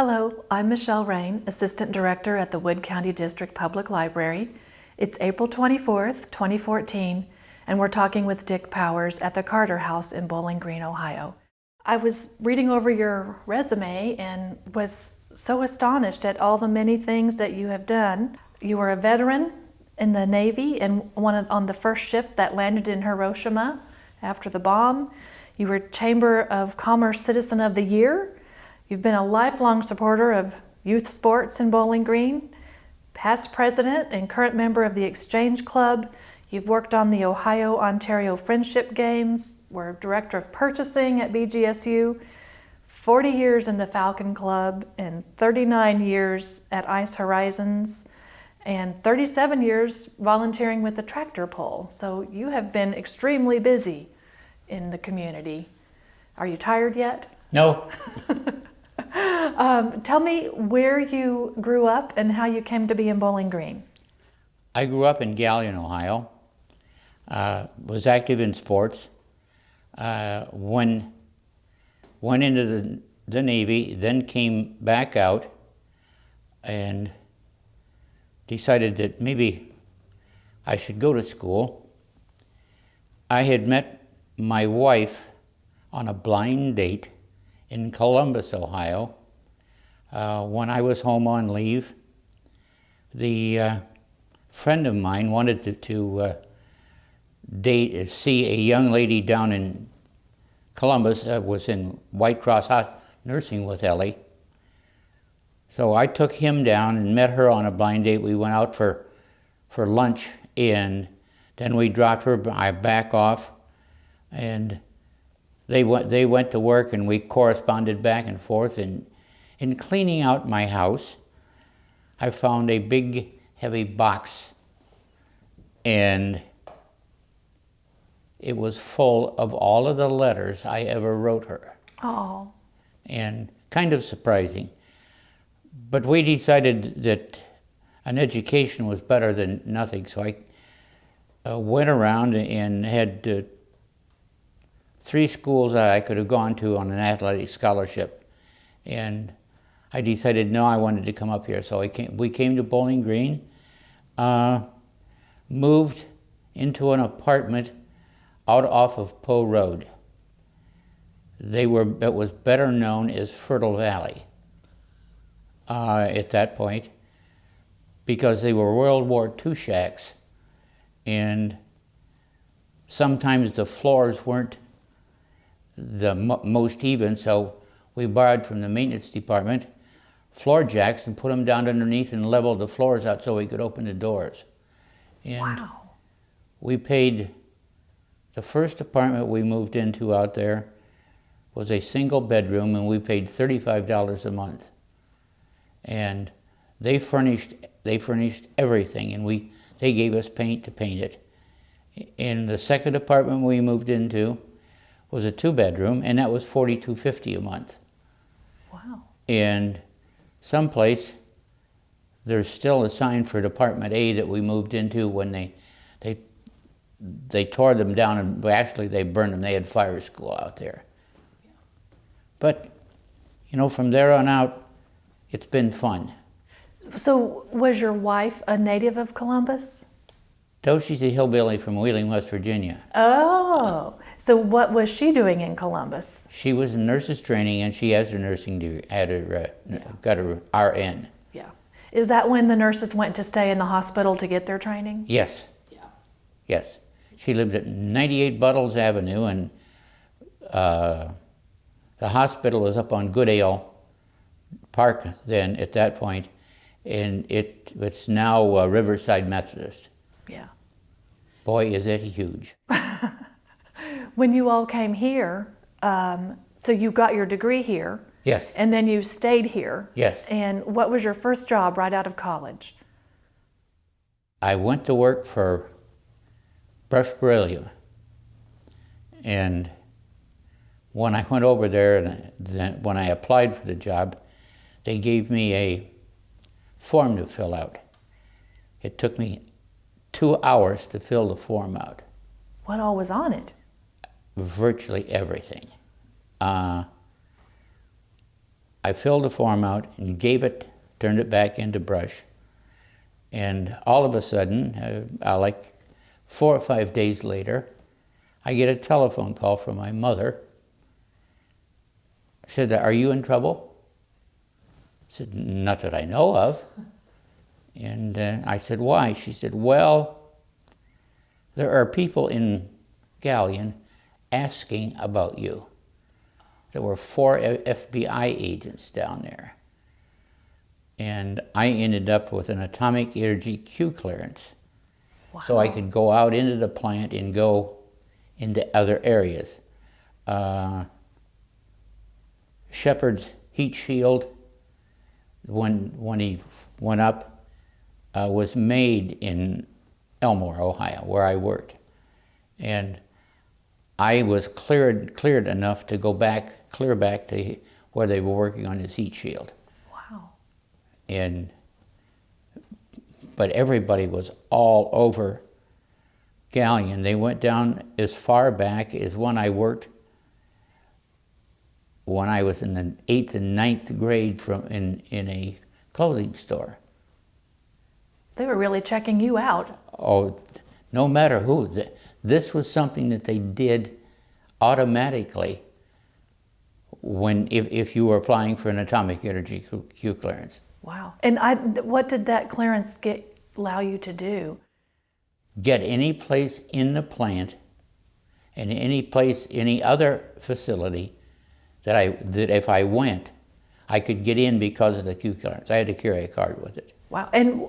Hello, I'm Michelle Rain, Assistant Director at the Wood County District Public Library. It's April 24th, 2014, and we're talking with Dick Powers at the Carter House in Bowling Green, Ohio. I was reading over your resume and was so astonished at all the many things that you have done. You were a veteran in the Navy and on the first ship that landed in Hiroshima after the bomb. You were Chamber of Commerce Citizen of the Year. You've been a lifelong supporter of youth sports in Bowling Green, past president and current member of the Exchange Club. You've worked on the Ohio-Ontario Friendship Games, were director of purchasing at BGSU, 40 years in the Falcon Club, and 39 years at Ice Horizons, and 37 years volunteering with the tractor pull. So you have been extremely busy in the community. Are you tired yet? No. Tell me where you grew up and how you came to be in Bowling Green. I grew up in Galion, Ohio. Was active in sports. Went into the Navy, then came back out and decided that maybe I should go to school. I had met my wife on a blind date in Columbus, Ohio. When I was home on leave, the friend of mine wanted to see a young lady down in Columbus that was in White Cross nursing with Ellie. So I took him down and met her on a blind date. We went out for lunch, and then we dropped her back off, and they went to work, and we corresponded back and forth. And in cleaning out my house, I found a big, heavy box, and it was full of all of the letters I ever wrote her. Oh. And kind of surprising. But we decided that an education was better than nothing, so I went around and had 3 schools that I could have gone to on an athletic scholarship. And I decided, no, I wanted to come up here. So we came to Bowling Green, moved into an apartment out off of Poe Road. It was better known as Fertile Valley at that point, because they were World War II shacks, and sometimes the floors weren't the most even, so we borrowed from the maintenance department floor jacks and put them down underneath and leveled the floors out so we could open the doors. And wow. We paid, the first apartment we moved into out there was a single bedroom, and we paid $35 a month. And they furnished everything, and they gave us paint to paint it. And the second apartment we moved into was a 2-bedroom, and that was $42.50 a month. Wow. And someplace, there's still a sign for Department A that we moved into when they tore them down, and actually they burned them. They had fire school out there. Yeah. But, from there on out, it's been fun. So was your wife a native of Columbus? No, she's a hillbilly from Wheeling, West Virginia. Oh, so what was she doing in Columbus? She was in nurse's training, and she has her nursing degree, got her RN. Yeah. Is that when the nurses went to stay in the hospital to get their training? Yes. Yeah. Yes. She lived at 98 Buttles Avenue, and the hospital was up on Goodale Park then at that point, and it's now Riverside Methodist. Yeah. Boy, is it huge. When you all came here, so you got your degree here. Yes. And then you stayed here. Yes. And what was your first job right out of college? I went to work for Brush Beryllium. And when I went over there, and then when I applied for the job, they gave me a form to fill out. It took me 2 hours to fill the form out. What all was on it? Virtually everything. I filled the form out and turned it back into brush. And all of a sudden, like 4 or 5 days later, I get a telephone call from my mother. She said, "Are you in trouble?" I said, "Not that I know of." And I said, "Why?" She said, "Well, there are people in Galion asking about you. There were 4 FBI agents down there. And I ended up with an atomic energy Q clearance." Wow. So I could go out into the plant and go into other areas. Shepard's heat shield, when he went up, was made in Elmore, Ohio, where I worked. And I was cleared enough to go clear back to where they were working on his heat shield. Wow. But everybody was all over Galion. They went down as far back as when I worked when I was in the 8th and 9th grade in a clothing store. They were really checking you out. Oh, no matter who. This was something that they did automatically if you were applying for an atomic energy Q clearance. Wow. And what did that clearance allow you to do? Get any place in the plant and any other facility that if I went, I could get in because of the Q clearance. I had to carry a card with it. Wow. And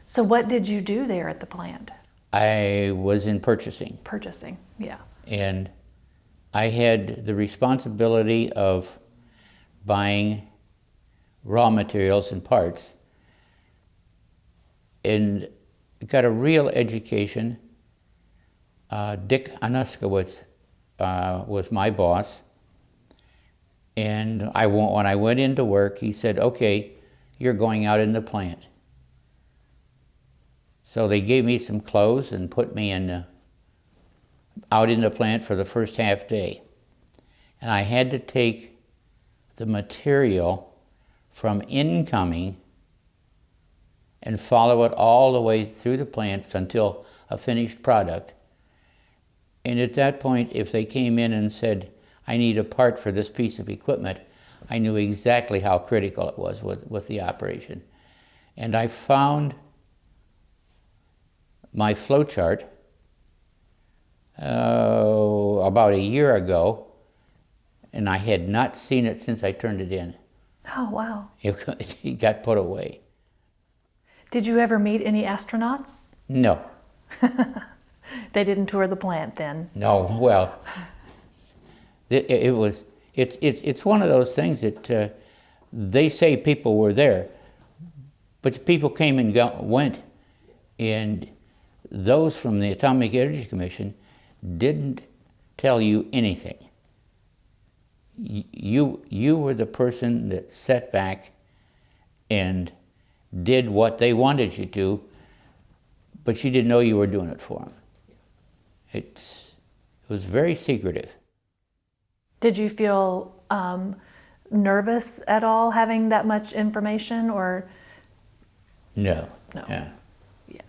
so what did you do there at the plant? I was in purchasing. Purchasing, yeah. And I had the responsibility of buying raw materials and parts, and got a real education. Dick Anuskowitz was my boss, and when I went into work, he said, "Okay, you're going out in the plant." So they gave me some clothes and put me out in the plant for the first half day. And I had to take the material from incoming and follow it all the way through the plant until a finished product. And at that point, if they came in and said, "I need a part for this piece of equipment," I knew exactly how critical it was with the operation. And I found my flow chart about a year ago, and I had not seen it since I turned it in. Oh, wow. It got put away. Did you ever meet any astronauts? No. They didn't tour the plant then? No, well, it's one of those things that they say people were there, but the people came and went, and those from the Atomic Energy Commission didn't tell you anything. You were the person that sat back and did what they wanted you to, but you didn't know you were doing it for them. It was very secretive. Did you feel nervous at all having that much information, or? No. No. Yeah. Yeah.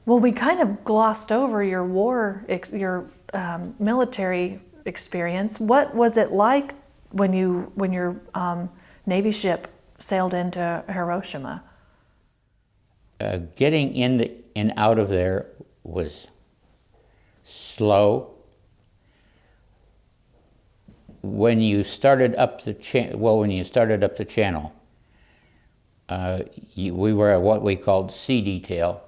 Well, we kind of glossed over your military experience. What was it like when your Navy ship sailed into Hiroshima? Getting in and out of there was slow. When you started up the channel, we were at what we called sea detail,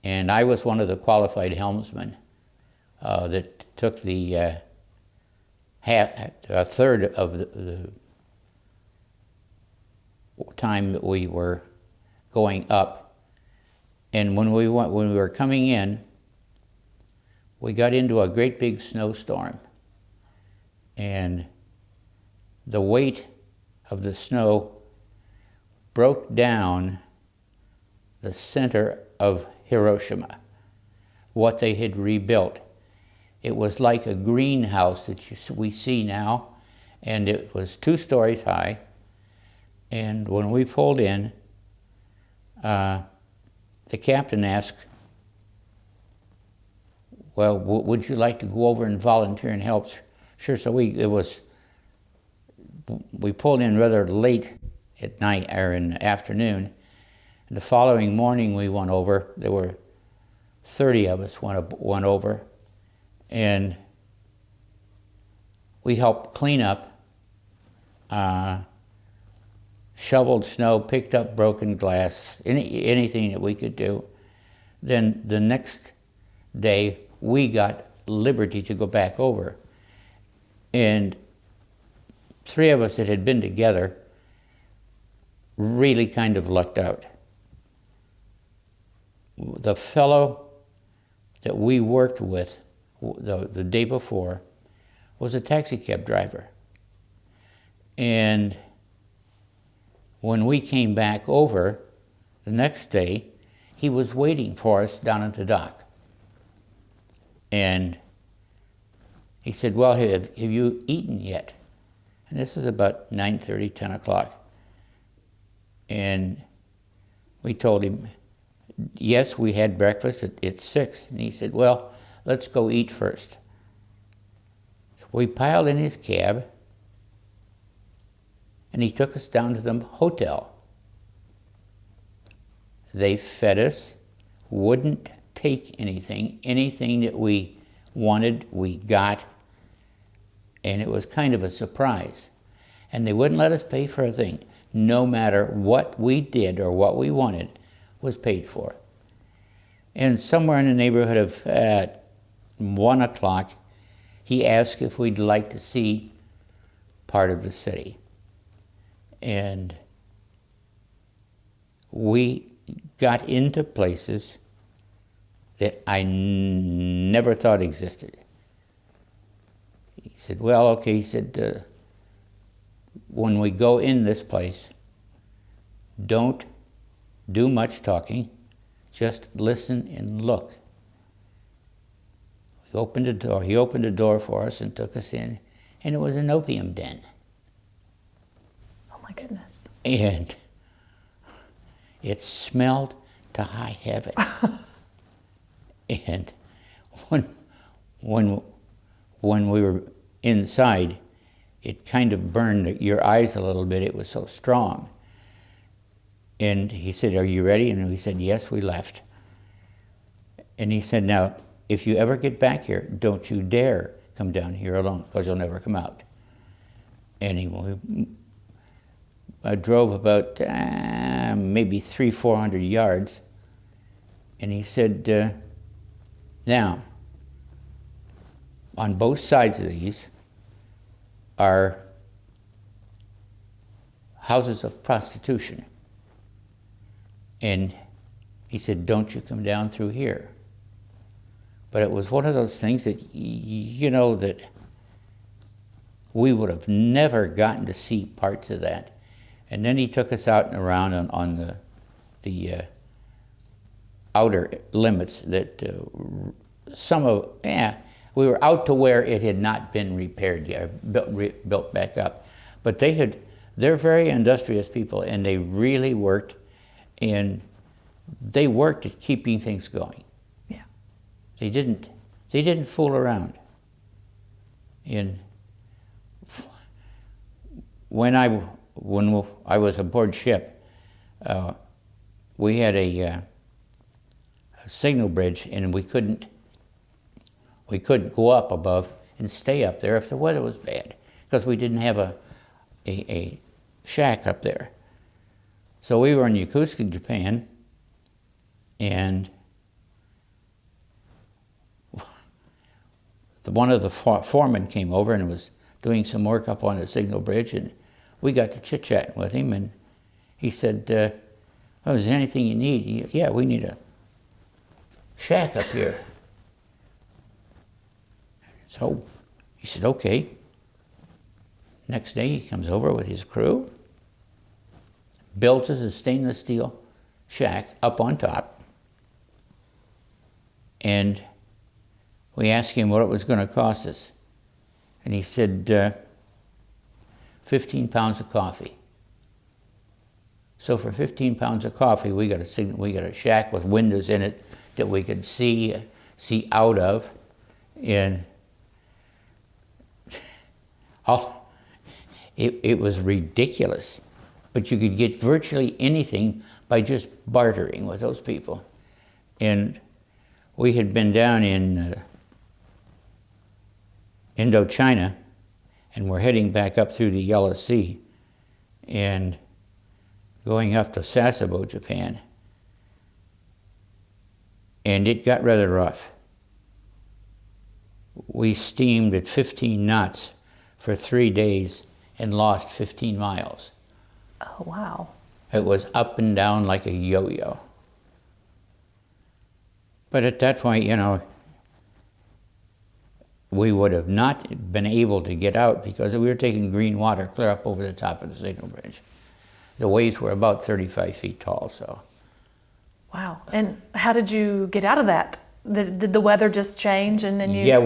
and I was one of the qualified helmsmen that took a third of the time that we were going up. And when we were coming in, we got into a great big snowstorm, and the weight of the snow broke down the center of Hiroshima, what they had rebuilt. It was like a greenhouse that we see now, and it was 2 stories high. And when we pulled in, the captain asked, well, would you like to go over and volunteer and help? Sure. So we pulled in rather late at night or in the afternoon. And the following morning we went over. There were 30 of us went over, and we helped clean up, shoveled snow, picked up broken glass, anything that we could do. Then the next day we got liberty to go back over. And 3 of us that had been together really kind of lucked out. The fellow that we worked with the day before was a taxi cab driver. And when we came back over the next day, he was waiting for us down at the dock. And he said, well, have you eaten yet? And this was about 9:30, 10 o'clock. And we told him, yes, we had breakfast at 6. And he said, well, let's go eat first. So we piled in his cab, and he took us down to the hotel. They fed us, wouldn't take anything that we wanted, we got, and it was kind of a surprise. And they wouldn't let us pay for a thing. No matter what we did or what we wanted was paid for. And somewhere in the neighborhood of 1 o'clock, he asked if we'd like to see part of the city. And we got into places that I never thought existed. He said, well, okay, he said, when we go in this place, don't do much talking, just listen and look. We opened the door. He opened the door for us and took us in, and it was an opium den. Oh my goodness. And it smelled to high heaven. And when we were inside, it kind of burned your eyes a little bit. It was so strong. And he said, are you ready? And we said, yes, we left. And he said, now, if you ever get back here, don't you dare come down here alone, because you'll never come out. And I drove about maybe 300-400 yards, and he said, now, on both sides of these are houses of prostitution. And he said, don't you come down through here. But it was one of those things that, that we would have never gotten to see parts of that. And then he took us out and around on the outer limits that we were out to where it had not been repaired yet, built back up. But they're very industrious people, and they really worked, and they worked at keeping things going. Yeah. They didn't fool around. And when I was aboard ship, we had a signal bridge, and we couldn't go up above and stay up there if the weather was bad, because we didn't have a shack up there. So we were in Yokosuka, Japan, and one of the foremen came over and was doing some work up on the signal bridge, and we got to chit-chatting with him, and he said, oh, is there anything you need? Yeah, we need a shack up here. So he said, okay. Next day he comes over with his crew, built us a stainless steel shack up on top, and we asked him what it was going to cost us. And he said, 15 pounds of coffee. So for 15 pounds of coffee, we got a shack with windows in it that we could see out of, and it was ridiculous. But you could get virtually anything by just bartering with those people. And we had been down in Indochina, and we're heading back up through the Yellow Sea and going up to Sasebo, Japan. And it got rather rough. We steamed at 15 knots for 3 days and lost 15 miles. Oh, wow. It was up and down like a yo-yo. But at that point, you know, we would have not been able to get out because we were taking green water clear up over the top of the signal bridge. The waves were about 35 feet tall, so. Wow. And how did you get out of that? Did the weather just change and then you? Yeah,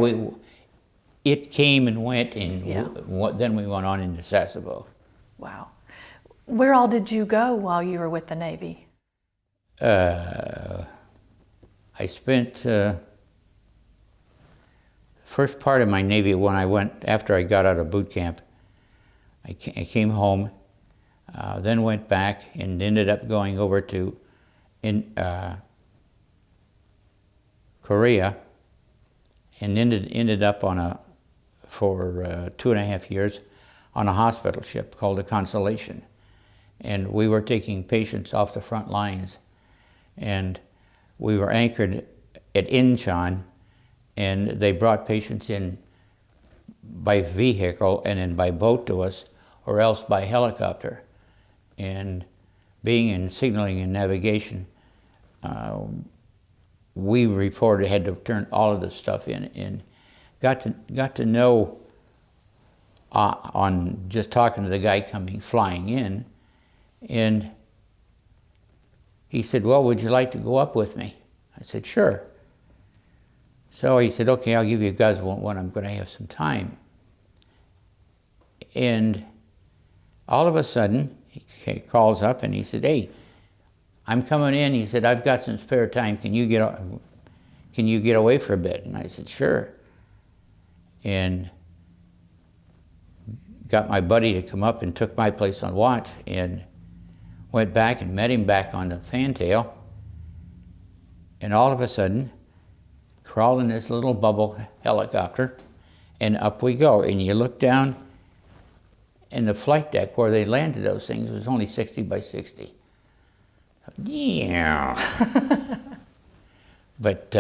it came and went, and Yeah. then we went on into Sasebo. Wow. Where all did you go while you were with the Navy? I spent first part of my Navy after I got out of boot camp. I came home, then went back and ended up going over to Korea, and ended up for 2.5 years on a hospital ship called the Constellation. And we were taking patients off the front lines, and we were anchored at Incheon, and they brought patients in by vehicle and then by boat to us, or else by helicopter. And being in signaling and navigation, we had to turn all of this stuff in, and got to know on just talking to the guy flying in, and he said, "Well, would you like to go up with me?" I said, "Sure." So he said, "Okay, I'll give you guys when I'm going to have some time." And all of a sudden, he calls up and he said, "Hey, I'm coming in." He said, "I've got some spare time. Can you get away for a bit?" And I said, "Sure." And got my buddy to come up and took my place on watch, and went back and met him back on the fantail. And all of a sudden, crawled in this little bubble helicopter, and up we go. And you look down, and the flight deck where they landed those things was only 60 by 60. Yeah. But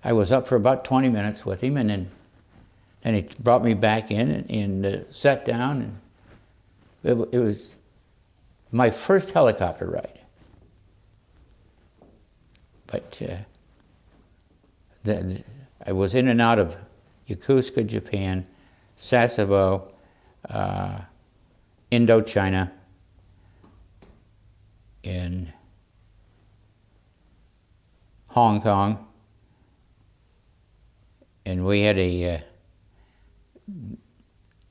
I was up for about 20 minutes with him, and then he brought me back in and sat down, and it was my first helicopter ride. But I was in and out of Yokosuka, Japan, Sasebo, Indochina, in Hong Kong, and we had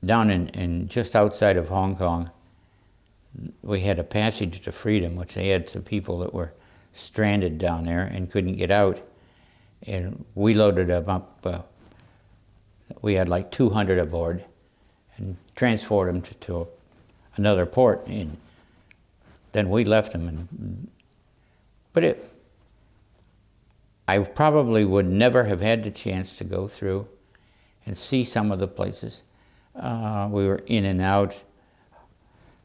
down in just outside of Hong Kong, we had a passage to freedom, which they had some people that were stranded down there and couldn't get out, and we loaded them up. We had like 200 aboard, and transported them to another port, and then we left them. But I probably would never have had the chance to go through and see some of the places. We were in and out,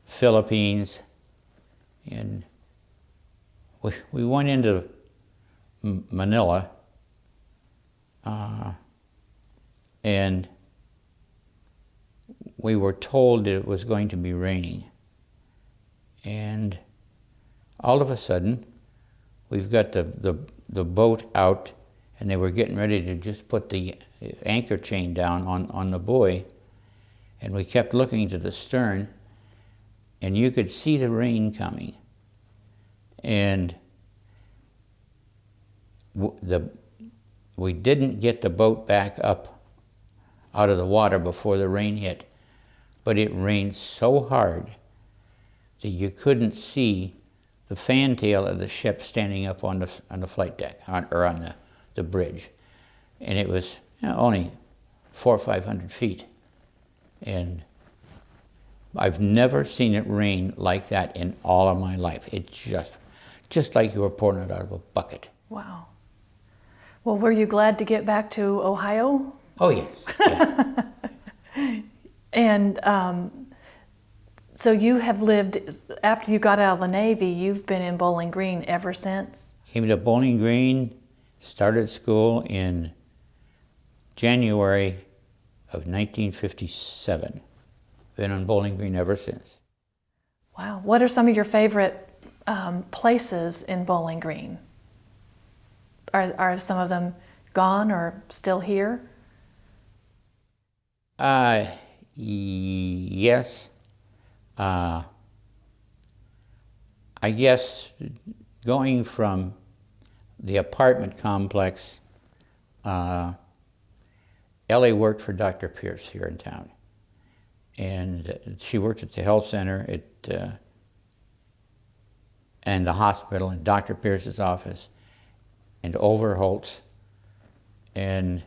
Philippines, and we went into Manila, and we were told that it was going to be raining. And all of a sudden, we've got the boat out, and they were getting ready to just put the anchor chain down on the buoy, and we kept looking to the stern, and you could see the rain coming. And we didn't get the boat back up out of the water before the rain hit, but it rained so hard that you couldn't see the fantail of the ship standing up on the flight deck, or on the bridge. And it was only 400 or 500 feet. And I've never seen it rain like that in all of my life. It's just like you were pouring it out of a bucket. Wow. Well, were you glad to get back to Ohio? Oh, yes. Yeah. And so you have lived, after you got out of the Navy, you've been in Bowling Green ever since? Came to Bowling Green, started school in January of 1957. Been on Bowling Green ever since. Wow. What are some of your favorite places in Bowling Green? Are some of them gone or still here? Yes. I guess going from the apartment complex, Ellie worked for Dr. Pierce here in town. And she worked at the health center and the hospital and Dr. Pierce's office and Overholt's. And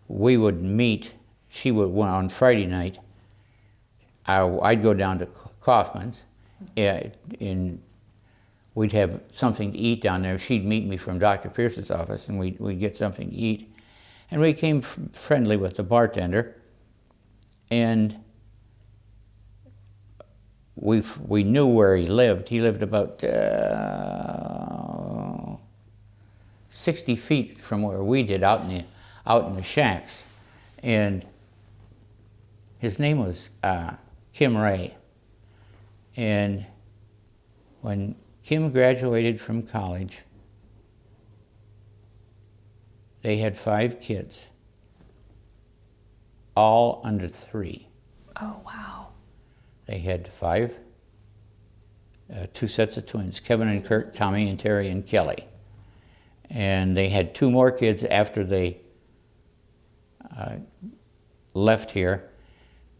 we would meet, she would, on Friday night, I'd go down to Kaufman's, and we'd have something to eat down there. She'd meet me from Dr. Pierce's office, and we'd get something to eat. And we became friendly with the bartender, and we knew where he lived. He lived about 60 feet from where we did, out in the shacks. And his name was Kim Ray. And when Kim graduated from college, they had 5 kids, all under 3. Oh, wow. They had 5, 2 sets of twins, Kevin and Kurt, Tommy and Terry and Kelly. And they had 2 more kids after they left here,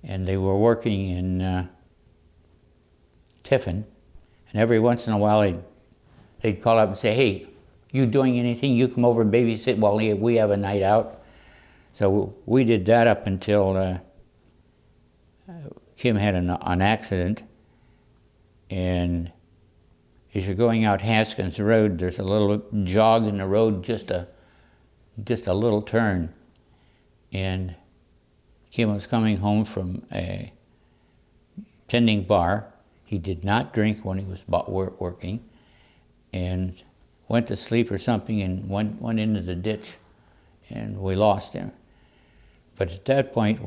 and they were working in Tiffin. And every once in a while they'd call up and say, "Hey, you doing anything? You come over and babysit while we have a night out." So we did that up until Kim had an accident. And as you're going out Haskins Road, there's a little jog in the road, just a little turn. And Kim was coming home from a tending bar. He did not drink when he was working, and went to sleep or something and went into the ditch, and we lost him. But at that point,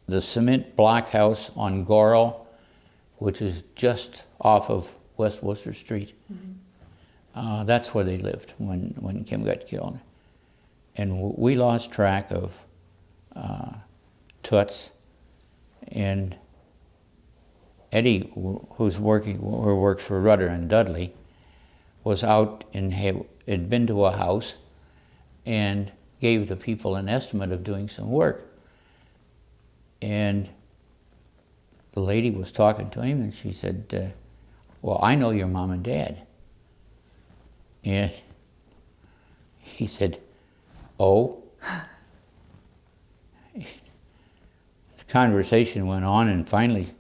the cement block house on Goral, which is just off of West Worcester Street, that's where they lived when Kim got killed. And we lost track of Toots, and Eddie, who works for Rudder and Dudley, was out and had been to a house and gave the people an estimate of doing some work. And the lady was talking to him, and she said, "Well, I know your mom and dad." And he said, "Oh?" The conversation went on, and finally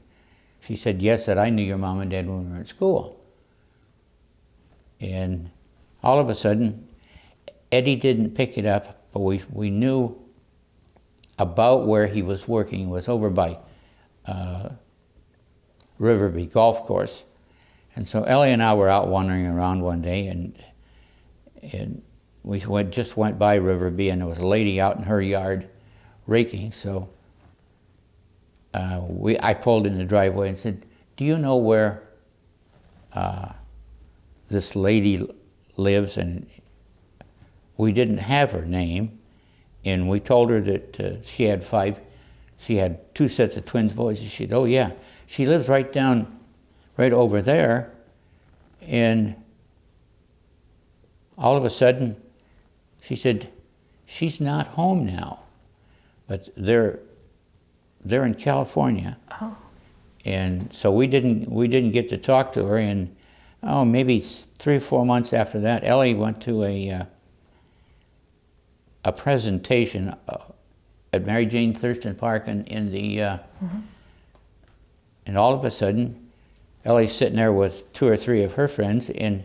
she said, "Yes, that I knew your mom and dad when we were in school." And all of a sudden, Eddie didn't pick it up, but we knew about where he was working. It was over by Riverby Golf Course. And so Ellie and I were out wandering around one day, and we just went by Riverby, and there was a lady out in her yard raking. So I pulled in the driveway and said, "Do you know where this lady lives?" And we didn't have her name, and we told her that she had 2 sets of twin boys. And she said, "Oh yeah, she lives right over there." And all of a sudden, she said, "She's not home now." but they're in California. Oh. And so we didn't get to talk to her. And maybe 3 or 4 months after that, Ellie went to a presentation at Mary Jane Thurston Park in the and all of a sudden, Ellie's sitting there with 2 or 3 of her friends, and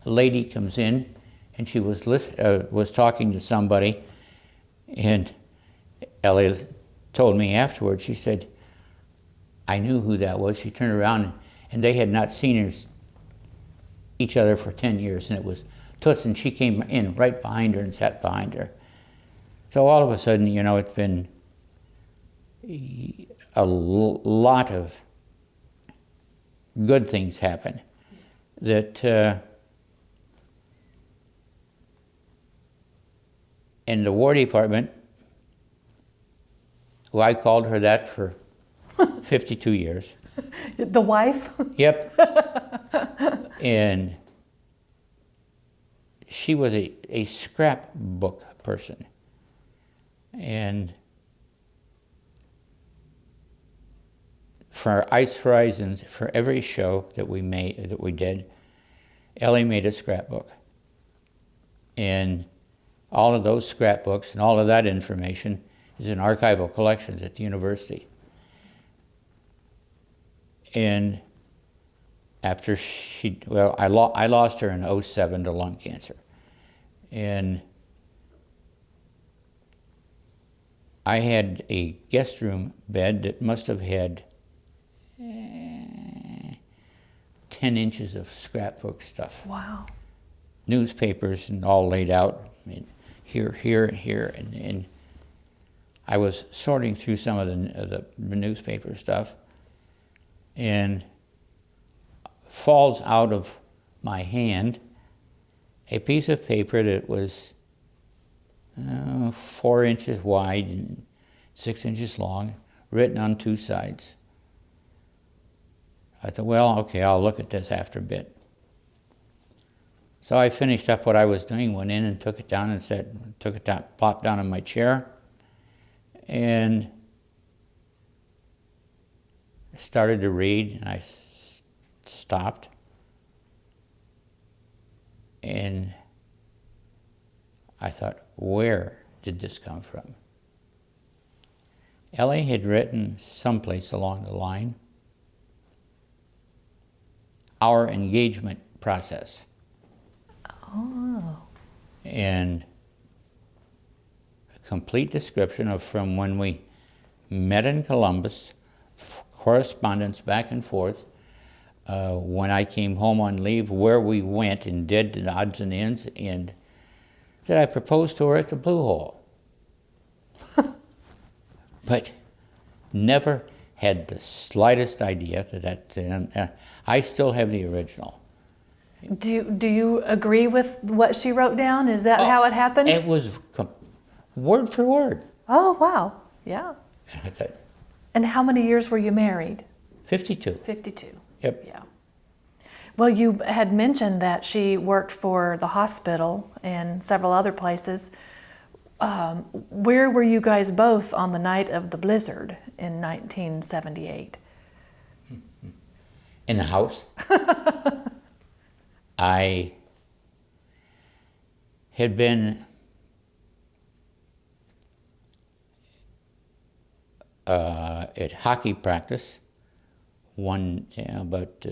a lady comes in, and she was talking to somebody, and Ellie told me afterwards. She said, I knew who that was. She turned around, and they had not seen each other for 10 years, and it was Toots, and she came in right behind her and sat behind her. So all of a sudden, it's been a lot of good things happen that in the War Department, well, I called her that for 52 years. The wife? Yep. And she was a scrapbook person. And for Ice Horizons, for every show that we did, Ellie made a scrapbook. And all of those scrapbooks and all of that information is in archival collections at the university. And after I lost her in 2007 to lung cancer. And I had a guest room bed that must have had 10 inches of scrapbook stuff. Wow. Newspapers and all laid out, and here, and here. And I was sorting through some of the newspaper stuff, and falls out of my hand a piece of paper that was 4 inches wide and 6 inches long, written on 2 sides. I thought, well, okay, I'll look at this after a bit. So I finished up what I was doing, went in and took it down and plopped down in my chair, and started to read, and I stopped. And I thought, where did this come from? Ellie had written someplace along the line, our engagement process. Oh. And a complete description of from when we met in Columbus, correspondence back and forth, when I came home on leave, where we went and did the odds and ends, and that I proposed to her at the Blue Hole. But never had the slightest idea that I still have the original. Do you agree with what she wrote down? Is that how it happened? It was word for word. Oh, wow. Yeah. And I thought, And how many years were you married? 52. 52. Yep. Yeah. Well, you had mentioned that she worked for the hospital and several other places. Where were you guys both on the night of the blizzard in 1978? In the house. I had been at hockey practice about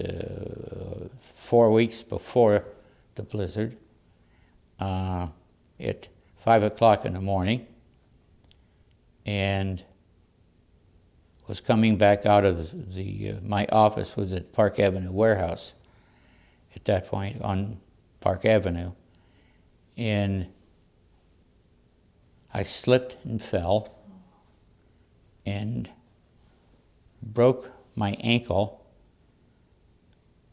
4 weeks before the blizzard at 5 o'clock in the morning, and was coming back out of my office was at Park Avenue warehouse at that point on Park Avenue, and I slipped and fell and broke my ankle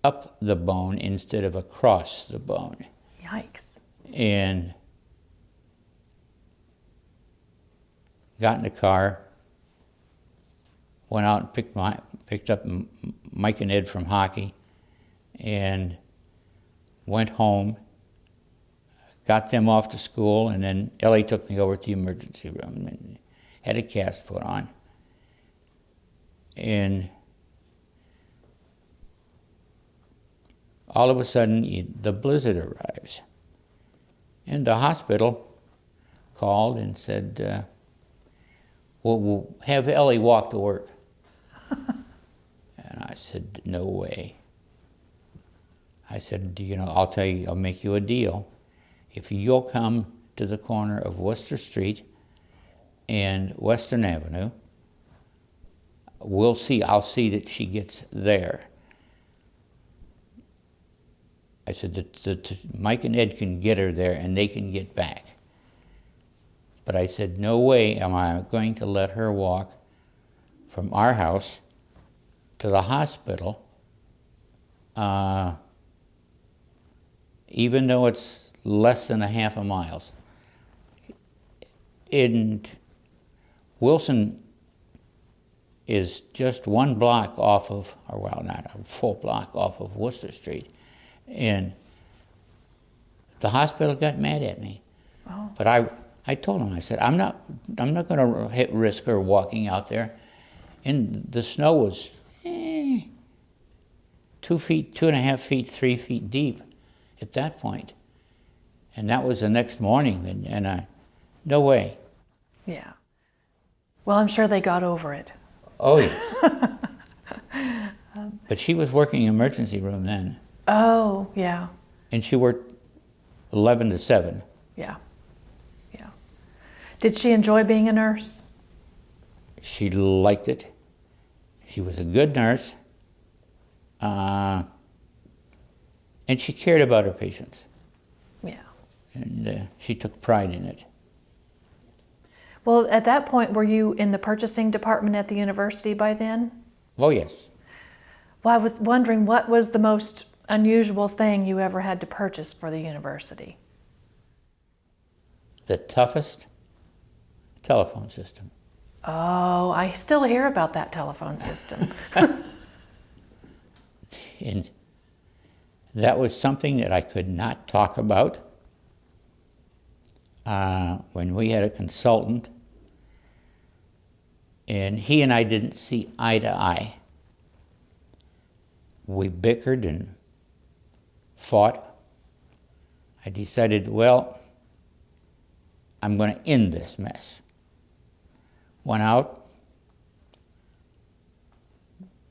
up the bone instead of across the bone. Yikes. And got in the car, went out and picked up Mike and Ed from hockey, and went home, got them off to school, and then Ellie took me over to the emergency room and had a cast put on. And all of a sudden, the blizzard arrives. And the hospital called and said, we'll have Ellie walk to work. And I said, no way. I said, I'll tell you, I'll make you a deal. If you'll come to the corner of Worcester Street and Western Avenue, I'll see that she gets there. I said that Mike and Ed can get her there and they can get back. But I said, no way am I going to let her walk from our house to the hospital, even though it's less than a half a mile. And Wilson is just one block off of, or well, not a full block off of Worcester Street. And the hospital got mad at me. Oh. But I told him, I said, I'm not going to risk her walking out there. And the snow was 2 feet, 2.5 feet, 3 feet deep at that point. And that was the next morning, and no way. Yeah. Well, I'm sure they got over it. Oh, yeah. But she was working in emergency room then. Oh, yeah. And she worked 11 to 7. Yeah. Yeah. Did she enjoy being a nurse? She liked it. She was a good nurse. And she cared about her patients. Yeah. And she took pride in it. Well, at that point, were you in the purchasing department at the university by then? Oh, yes. Well, I was wondering, what was the most unusual thing you ever had to purchase for the university? The toughest telephone system. Oh, I still hear about that telephone system. And that was something that I could not talk about. When we had a consultant, and he and I didn't see eye to eye. We bickered and fought. I decided, well, I'm going to end this mess. Went out,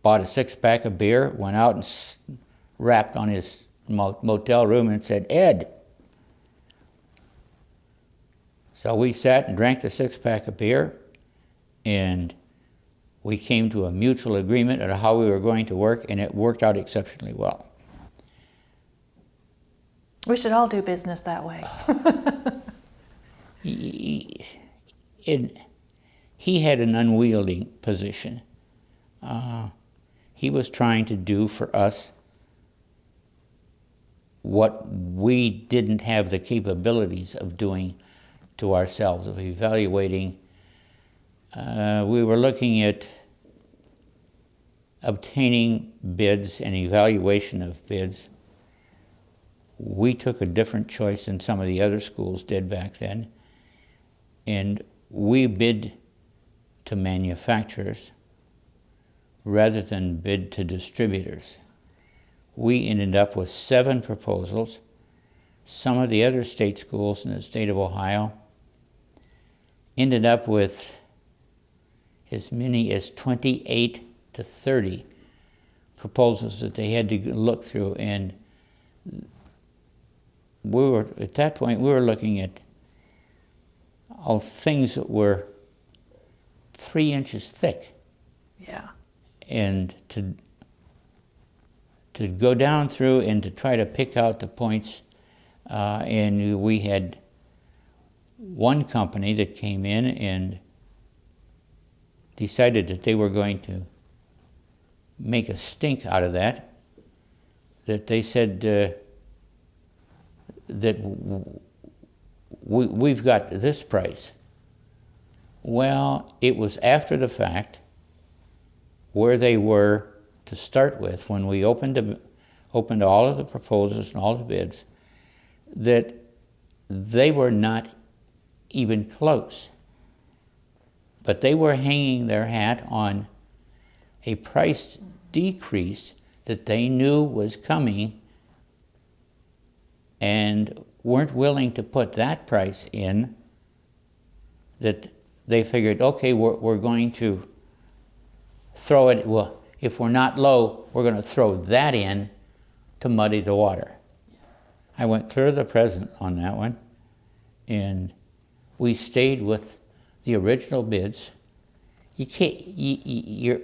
bought a 6-pack of beer, went out and rapped on his motel room and said, Ed. So we sat and drank the 6-pack of beer, and we came to a mutual agreement on how we were going to work, and it worked out exceptionally well. We should all do business that way. He had an unwieldy position. He was trying to do for us what we didn't have the capabilities of doing to ourselves, of evaluating. We were looking at obtaining bids and evaluation of bids. We took a different choice than some of the other schools did back then, and we bid to manufacturers rather than bid to distributors. We ended up with 7 proposals. Some of the other state schools in the state of Ohio ended up with as many as 28 to 30 proposals that they had to look through, and we were, at that point, we were looking at things that were 3 inches thick. Yeah. And to go down through and to try to pick out the points, and we had one company that came in and decided that they were going to make a stink out of that they said that we've got this price. Well, it was after the fact where they were to start with when we opened all of the proposals and all the bids, that they were not even close but they were hanging their hat on a price decrease that they knew was coming and weren't willing to put that price in, that they figured, okay, we're going to throw it, well, if we're not low, we're going to throw that in to muddy the water. I went clear to the president on that one, and we stayed with the original bids. You can't, you're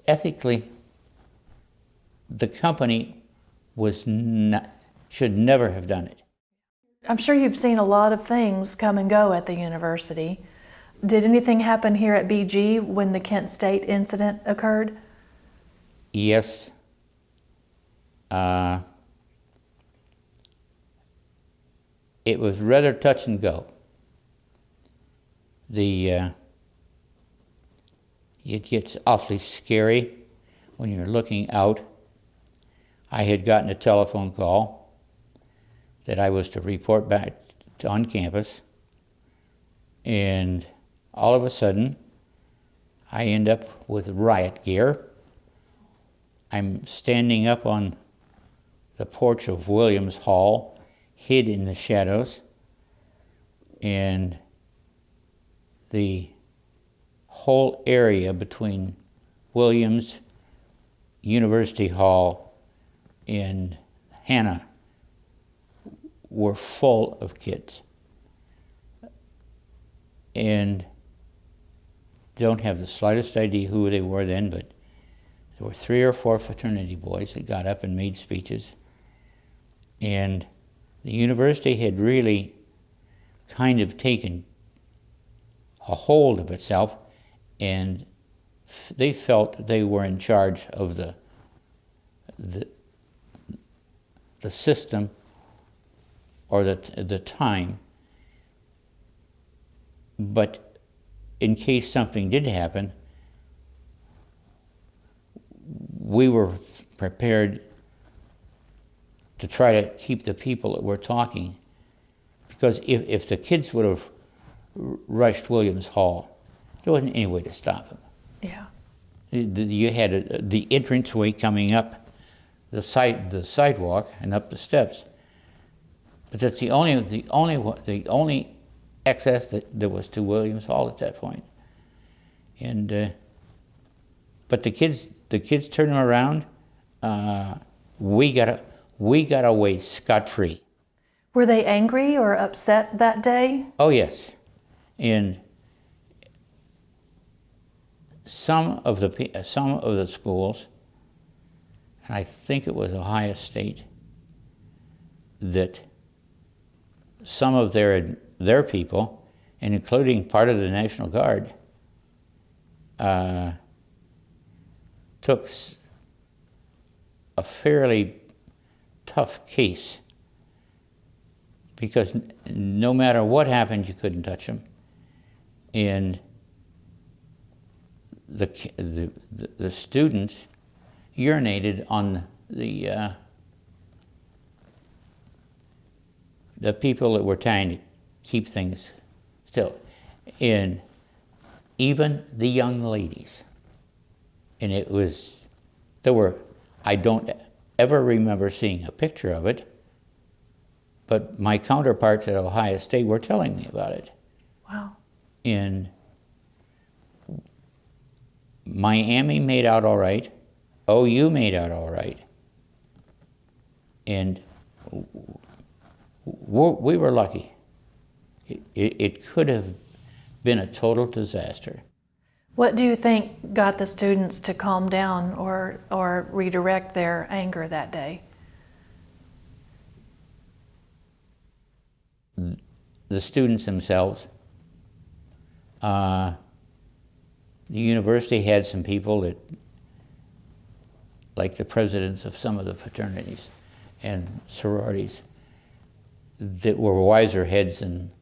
ethically, the company should never have done it. I'm sure you've seen a lot of things come and go at the university. Did anything happen here at BG when the Kent State incident occurred? Yes. It was rather touch and go. It gets awfully scary when you're looking out. I had gotten a telephone call that I was to report back on campus, and all of a sudden I end up with riot gear. I'm standing up on the porch of Williams Hall, hid in the shadows, and the whole area between Williams, University Hall, and Hannah were full of kids. And don't have the slightest idea who they were then, but there were 3 or 4 fraternity boys that got up and made speeches. And the university had really kind of taken a hold of itself, and they felt they were in charge of the system or the time. But in case something did happen, we were prepared to try to keep the people that were talking, because if the kids would have rushed Williams Hall, there wasn't any way to stop them. Yeah. You had the entranceway coming up the sidewalk and up the steps, but that's the only access that there was to Williams Hall at that point. And but the kids turned them around. We got away scot-free. Were they angry or upset that day? Oh yes, and some of the schools, and I think it was Ohio State, that some of their people, and including part of the National Guard, took a fairly tough case, because no matter what happened, you couldn't touch them. And the students urinated on the people that were trying to keep things still, and even the young ladies. And I don't ever remember seeing a picture of it, but my counterparts at Ohio State were telling me about it. Wow. And Miami made out all right. OU made out all right. And we were lucky. It could have been a total disaster. What do you think got the students to calm down or redirect their anger that day? The students themselves. The university had some people that, like the presidents of some of the fraternities and sororities, that were wiser heads than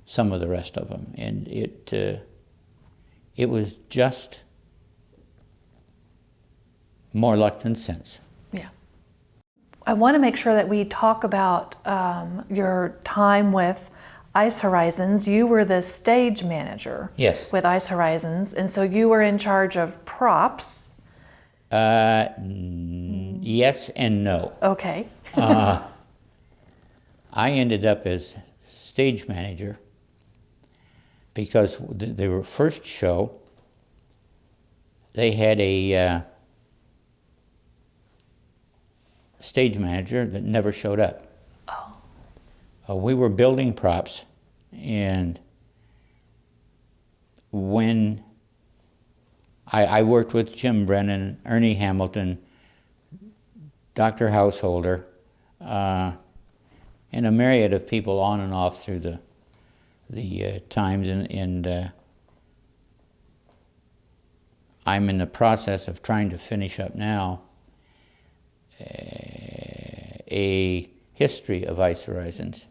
some of the rest of them. And it was just more luck than sense. Yeah. I want to make sure that we talk about your time with Ice Horizons, you were the stage manager. Yes. With Ice Horizons, and so you were in charge of props. Yes and no. Okay. I ended up as stage manager because their first show, they had a stage manager that never showed up. We were building props, and when I worked with Jim Brennan, Ernie Hamilton, Dr. Householder, and a myriad of people on and off through the times, and I'm in the process of trying to finish up now a history of Ice Horizons.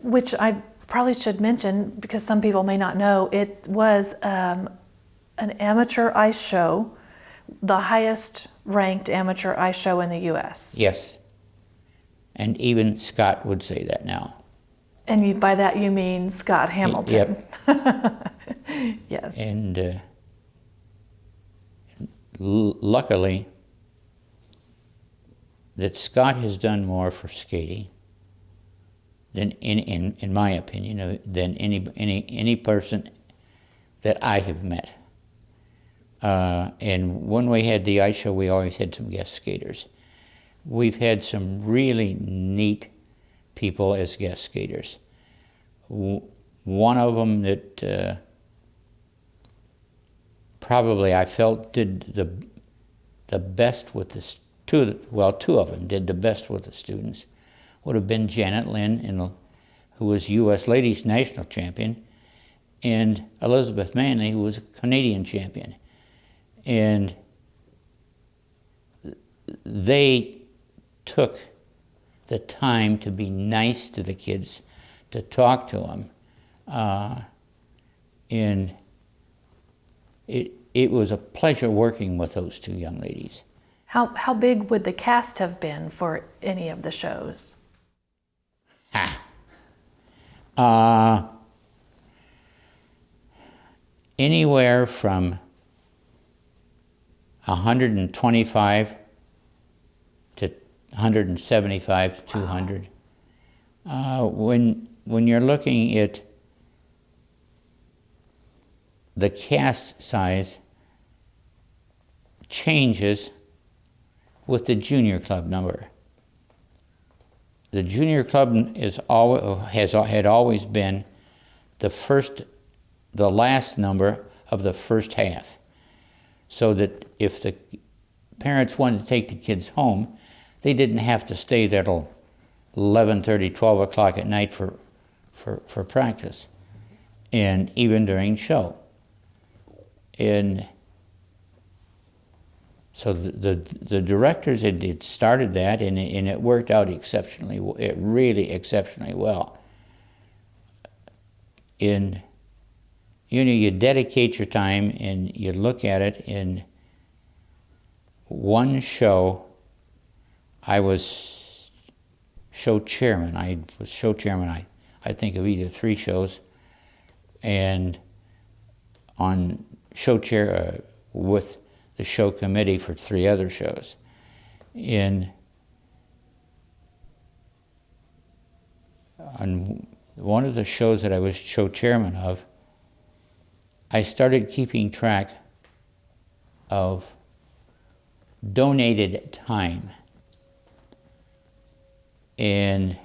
Which I probably should mention, because some people may not know, it was an amateur ice show, the highest ranked amateur ice show in the U.S. Yes. And even Scott would say that now. And by that you mean Scott Hamilton. Yep. Yes. And luckily, that Scott has done more for skating than, in my opinion, than any person that I have met. And when we had the ice show, we always had some guest skaters. We've had some really neat people as guest skaters. One of them that probably I felt did the best with the two of them did the best with the students would have been Janet Lynn, who was U.S. Ladies National Champion, and Elizabeth Manley, who was a Canadian champion. And they took the time to be nice to the kids, to talk to them. And it was a pleasure working with those two young ladies. How big would the cast have been for any of the shows? Anywhere from 125 to 175 to 200. When you're looking at the cast size changes with the junior club number. The junior club had always been the last number of the first half, so that if the parents wanted to take the kids home, they didn't have to stay there till 11:30, 12 o'clock at night for practice, and even during show. And so the directors had started that, and it worked out really exceptionally well. And you dedicate your time and you look at it. In one show, I was show chairman. I think of either 3 shows, and on show chair with the show committee for 3 other shows. On one of the shows that I was show chairman of, I started keeping track of donated time. And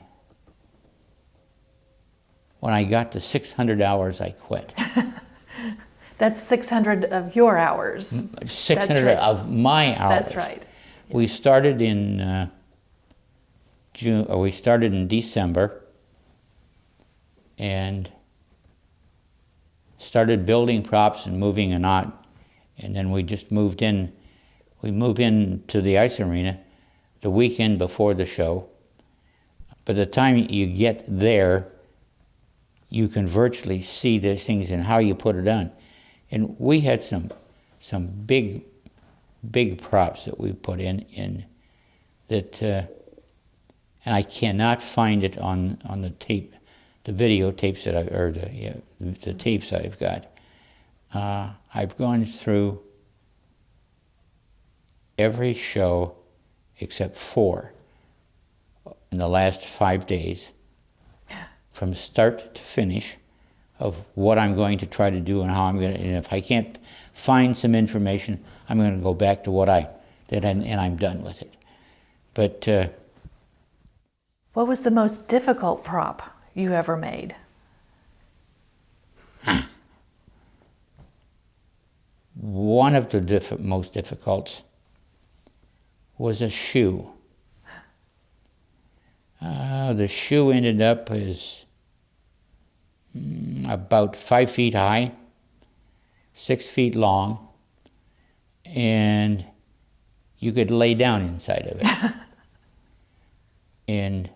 when I got to 600 hours, I quit. That's 600 of your hours. 600 right. Of my hours. That's right. Yeah. We started in June, or we started in December, and started building props and moving and on. And then we just moved in. We moved into the ice arena the weekend before the show. By the time you get there, you can virtually see these things and how you put it on. And we had some big props that we put in that, and I cannot find it on the tape the videotapes that the tapes I've got. I've gone through every show except 4 in the last 5 days, from start to finish, of what I'm going to try to do and how I'm going to, and if I can't find some information, I'm going to go back to what I did, and I'm done with it. But What was the most difficult prop you ever made? one of the most difficult was a shoe. The shoe ended up as about 5 feet high, 6 feet long, and you could lay down inside of it. And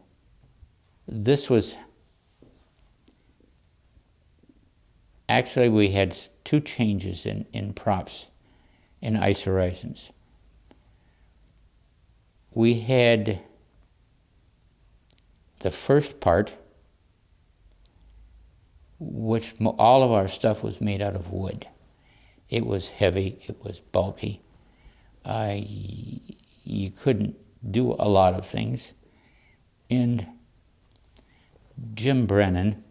this was, actually we had 2 changes in props in ice horizons. We had the first part, which all of our stuff was made out of wood. It was heavy, it was bulky. You couldn't do a lot of things. And Jim Brennan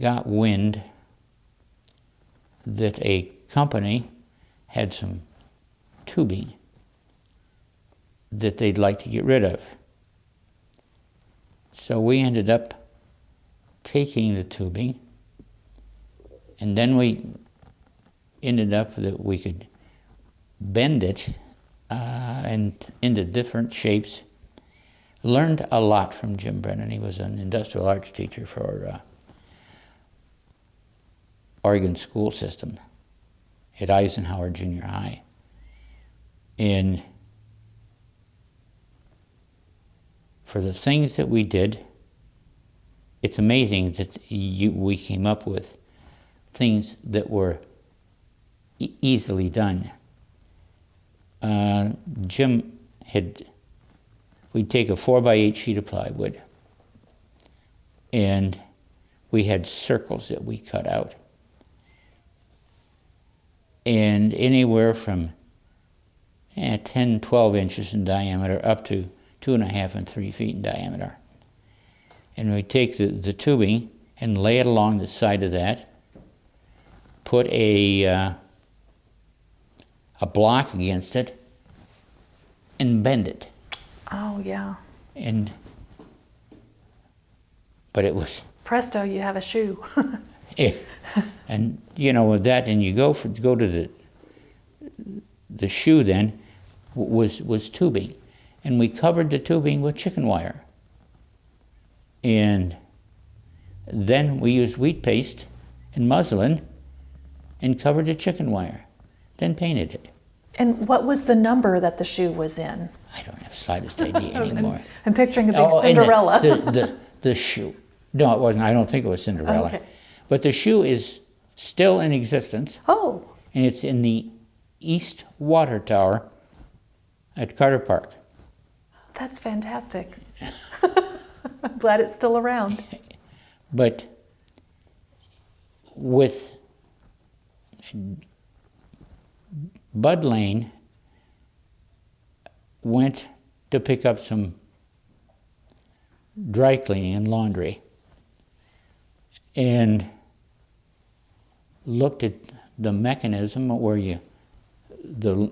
got wind that a company had some tubing that they'd like to get rid of. So we ended up taking the tubing, and then we ended up that we could bend it and into different shapes. Learned a lot from Jim Brennan. He was an industrial arts teacher for Oregon school system at Eisenhower Junior High. And for the things that we did, it's amazing that we came up with things that were easily done. Jim we'd take a 4x8 sheet of plywood, and we had circles that we cut out. And anywhere from 10, 12 inches in diameter up to 2.5 and 3 feet in diameter. And we take the tubing and lay it along the side of that, put a block against it, and bend it. Oh, yeah. But it was... Presto, you have a shoe. Yeah. And you know, with that, and you go to the shoe then, was tubing. And we covered the tubing with chicken wire. And then we used wheat paste and muslin and covered the chicken wire, then painted it. And what was the number that the shoe was in? I don't have the slightest idea anymore. I'm picturing a big and Cinderella. The shoe. No, it wasn't. I don't think it was Cinderella. Okay. But the shoe is still in existence. Oh. And it's in the East Water Tower at Carter Park. That's fantastic. I'm glad it's still around. But with Bud Lane went to pick up some dry cleaning and laundry, and looked at the mechanism where the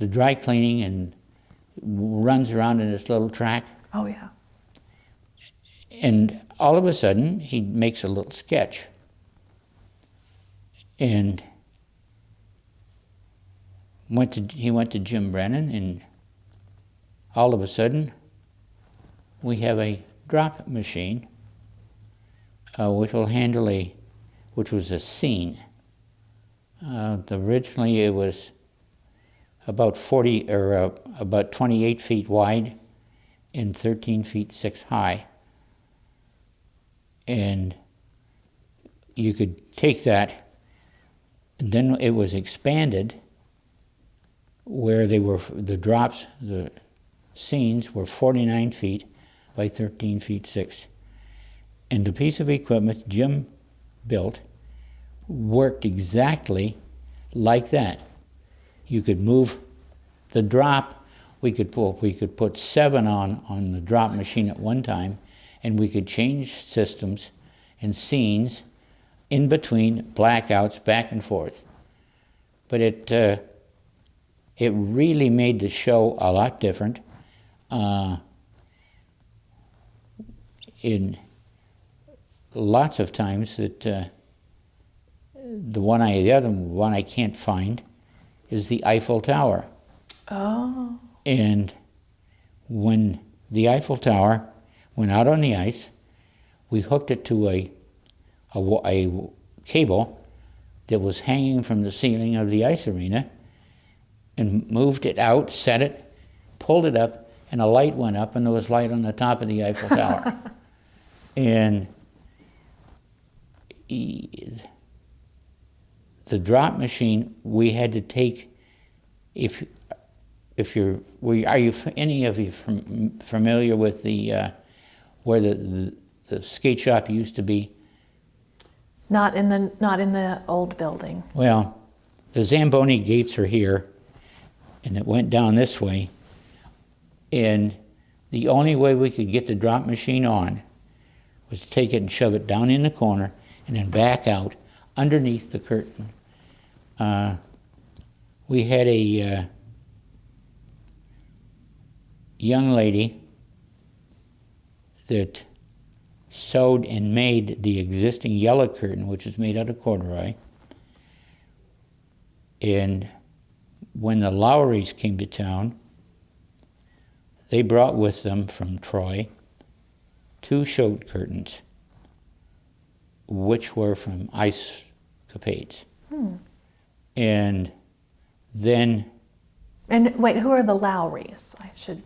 dry cleaning and runs around in this little track. Oh, yeah. And all of a sudden, he makes a little sketch. And he went to Jim Brennan, and all of a sudden, we have a drop machine which will handle which was a scene. Originally, it was about 28 feet wide and 13 feet 6 high. And you could take that, and then it was expanded where the drops, the scenes were 49 feet by 13 feet 6. And the piece of equipment Jim built worked exactly like that. You could move the drop. We could put 7 on the drop machine at one time, and we could change systems and scenes in between blackouts back and forth. But it really made the show a lot different. In lots of times that the other one I can't find is the Eiffel Tower. Oh. And when the Eiffel Tower went out on the ice, we hooked it to a cable that was hanging from the ceiling of the ice arena and moved it out, set it, pulled it up, and a light went up, and there was light on the top of the Eiffel Tower. And the drop machine, we had to take, are you any of you familiar with the where the skate shop used to be? Not in the old building. Well, the Zamboni gates are here, and it went down this way, and the only way we could get the drop machine on was to take it and shove it down in the corner and then back out underneath the curtain. We had a young lady that sewed and made the existing yellow curtain, which is made out of corduroy. And when the Lowrys came to town, they brought with them from Troy 2 shoat curtains, which were from Ice Capades. And then... And wait, who are the Lowrys?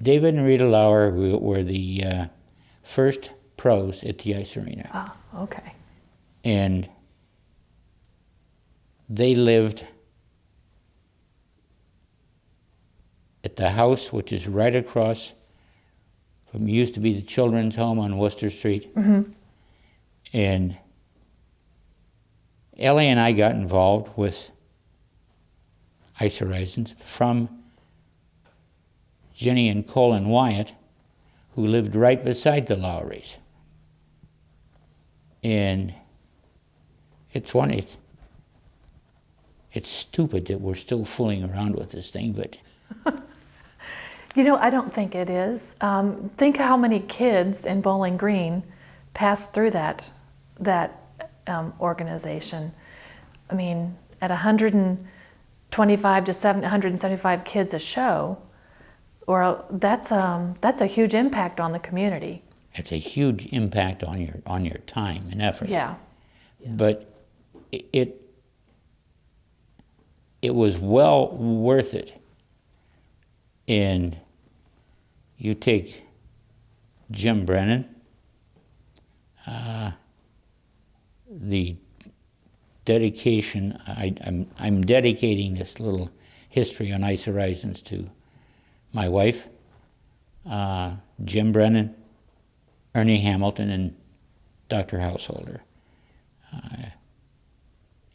David and Rita Lauer were the first pros at the ice arena. Ah, okay. And they lived at the house, which is right across from, used to be the children's home on Worcester Street. Mm-hmm. And Ellie and I got involved with Ice Horizons from Jenny and Colin Wyatt, who lived right beside the Lowrys. And it's stupid that we're still fooling around with this thing, but... You know, I don't think it is. Think how many kids in Bowling Green passed through that organization. I mean, at 125 to 175 kids a show, that's a huge impact on the community. It's a huge impact on your time and effort. Yeah. But it was well worth it. And you take Jim Brennan, the dedication, I'm dedicating this little history on Ice Horizons to my wife, Jim Brennan, Ernie Hamilton, and Dr. Householder.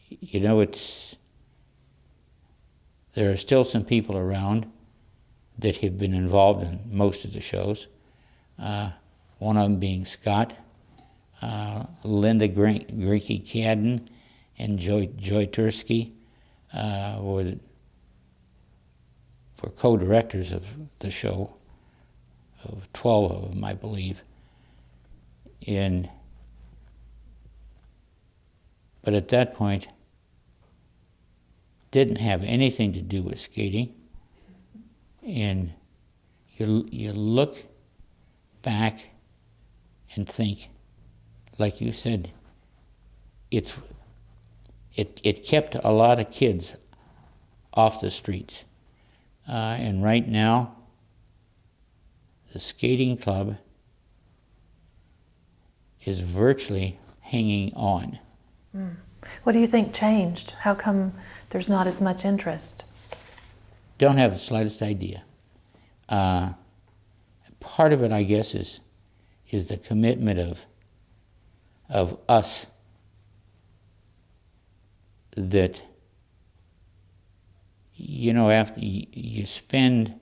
You know, there are still some people around that have been involved in most of the shows. One of them being Scott, Linda Grinke-Cadden, and Joy Tursky were co-directors of the show, of 12 of them, I believe. But at that point, didn't have anything to do with skating. And you look back and think, like you said, it kept a lot of kids off the streets. And right now, the skating club is virtually hanging on. What do you think changed? How come there's not as much interest? Don't have the slightest idea. Part of it, I guess, is is the commitment of us that, after you spend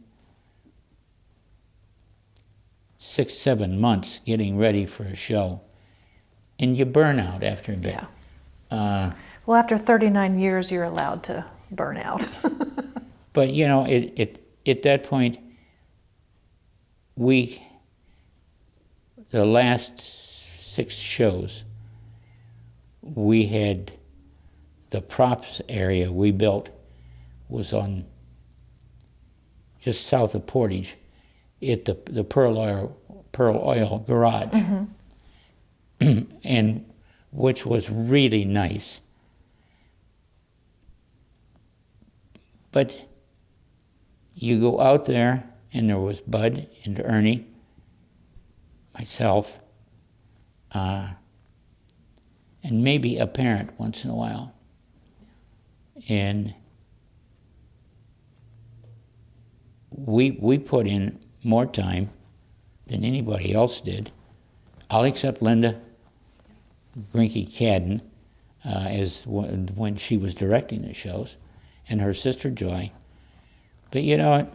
6, 7 months getting ready for a show, and you burn out after a bit. Yeah. Well, after 39 years, you're allowed to burn out. But at that point, the last 6 shows, we had the props area we built was on just south of Portage at the Pearl Oil garage, and which was really nice. But you go out there, and there was Bud and Ernie, myself, and maybe a parent once in a while. And we put in more time than anybody else did. I'll accept Linda Grinke Cadden as when she was directing the shows, and her sister Joy. But you know what?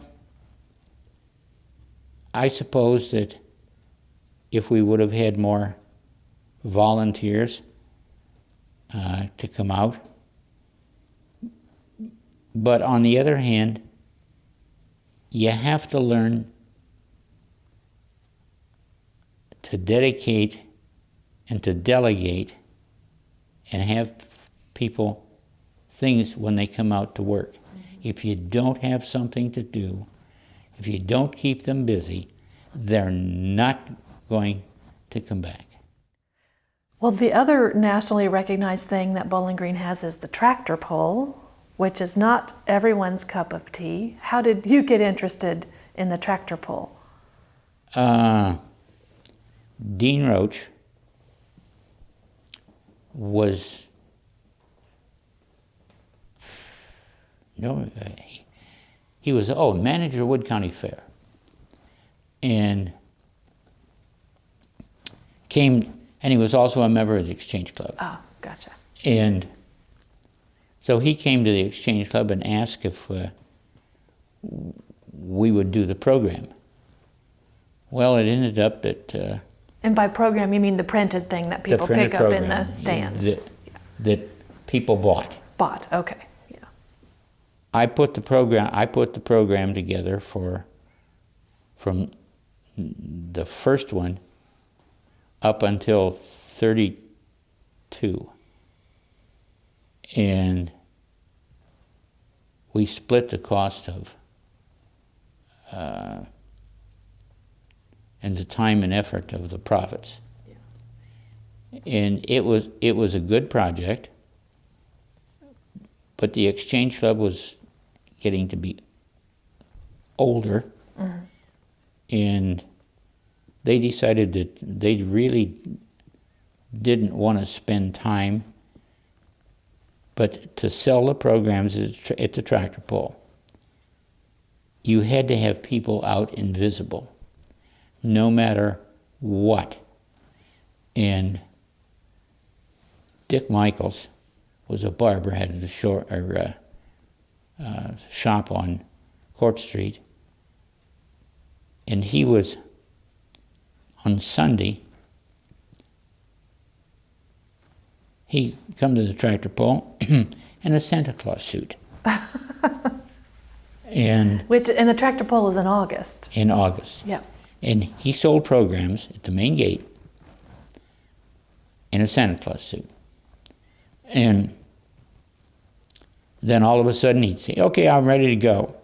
I suppose that if we would have had more volunteers to come out, but on the other hand, you have to learn to dedicate and to delegate and have people things when they come out to work. If you don't have something to do, if you don't keep them busy, they're not going to come back. Well, the other nationally recognized thing that Bowling Green has is the tractor pull, which is not everyone's cup of tea. How did you get interested in the tractor pull? Dean Roach was he was manager of Wood County Fair, and he was also a member of the Exchange Club. Oh, gotcha. And so he came to the Exchange Club and asked if we would do the program. Well, it ended up that... and by program, you mean the printed thing that people pick up in the stands? That people bought. Bought, okay. Yeah. I put the program together from the first one up until 32. And we split the cost of and the time and effort of the profits. Yeah. And it was a good project, but the Exchange Club was getting to be older, and they decided that they really didn't want to spend time but to sell the programs at the tractor pull. You had to have people out and visible, no matter what. And Dick Michaels was a barber, had a shop on Court Street, and he was, on Sunday, he come to the tractor pull in a Santa Claus suit. And the tractor pull is in August. In August. Yeah. And he sold programs at the main gate in a Santa Claus suit. And then all of a sudden he'd say, "Okay, I'm ready to go."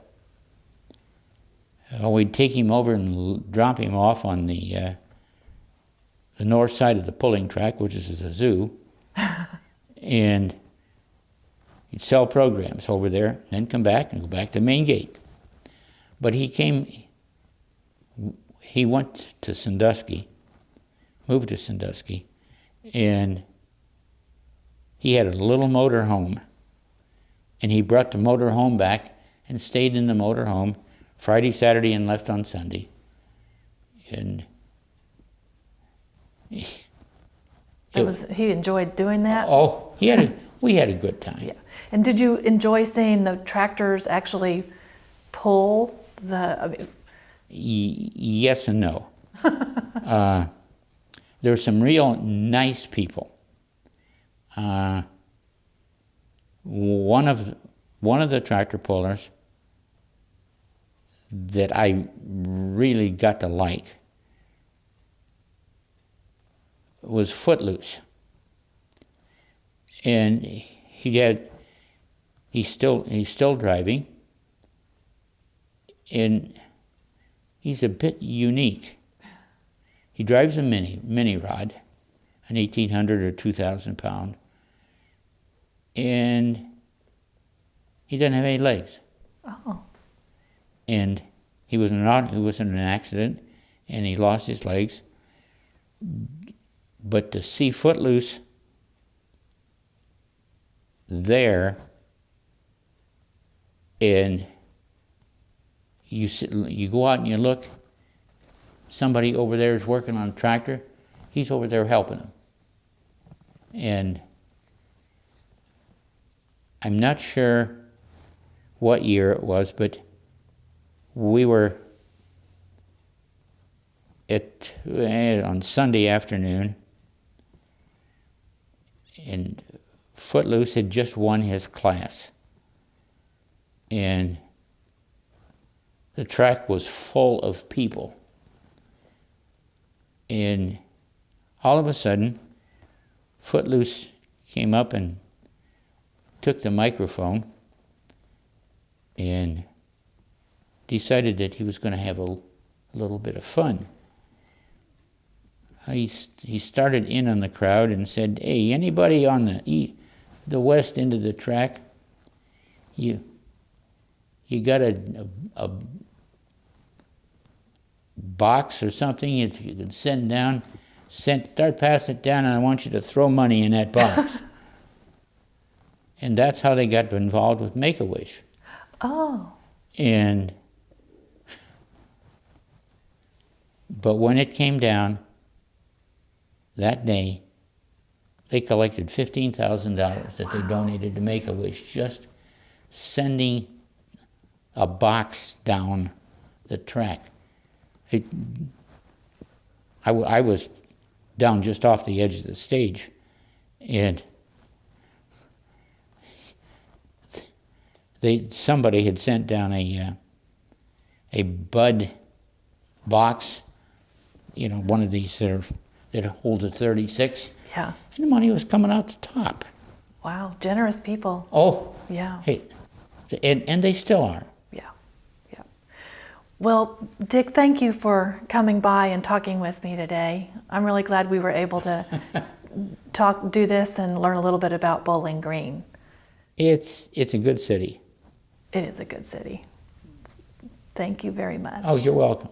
We'd take him over and drop him off on the north side of the pulling track, which is a zoo, and he'd sell programs over there, then come back and go back to the main gate. But he went to Sandusky, moved to Sandusky, and he had a little motor home, and he brought the motor home back and stayed in the motor home Friday, Saturday, and left on Sunday. And He enjoyed doing that? Oh, we had a good time. Yeah. And did you enjoy seeing the tractors actually pull Yes and no. There were some real nice people. One of the tractor pullers that I really got to like was Footloose, and he's still driving, and he's a bit unique. He drives a mini rod, an 1,800 or 2,000 pound, and he doesn't have any legs. Oh. And he was in an accident, and he lost his legs. But to see Footloose there, and you go out and you look, somebody over there is working on a tractor, he's over there helping them. And I'm not sure what year it was, but we were on Sunday afternoon, and Footloose had just won his class. And the track was full of people. And all of a sudden, Footloose came up and took the microphone and decided that he was going to have a little bit of fun. He started in on the crowd and said, "Hey, anybody on the west end of the track, you got a box or something you can send down? Start passing it down, and I want you to throw money in that box." And that's how they got involved with Make-A-Wish. Oh. But when it came down that day, they collected $15,000 that they donated to Make-A-Wish, just sending a box down the track. I was down just off the edge of the stage, and somebody had sent down a Bud box, one of these that holds a 36. Yeah. And the money was coming out the top. Wow, generous people. Oh. Yeah. Hey, and they still are. Yeah. Yeah. Well, Dick, thank you for coming by and talking with me today. I'm really glad we were able to do this and learn a little bit about Bowling Green. It's a good city. It is a good city. Thank you very much. Oh, you're welcome.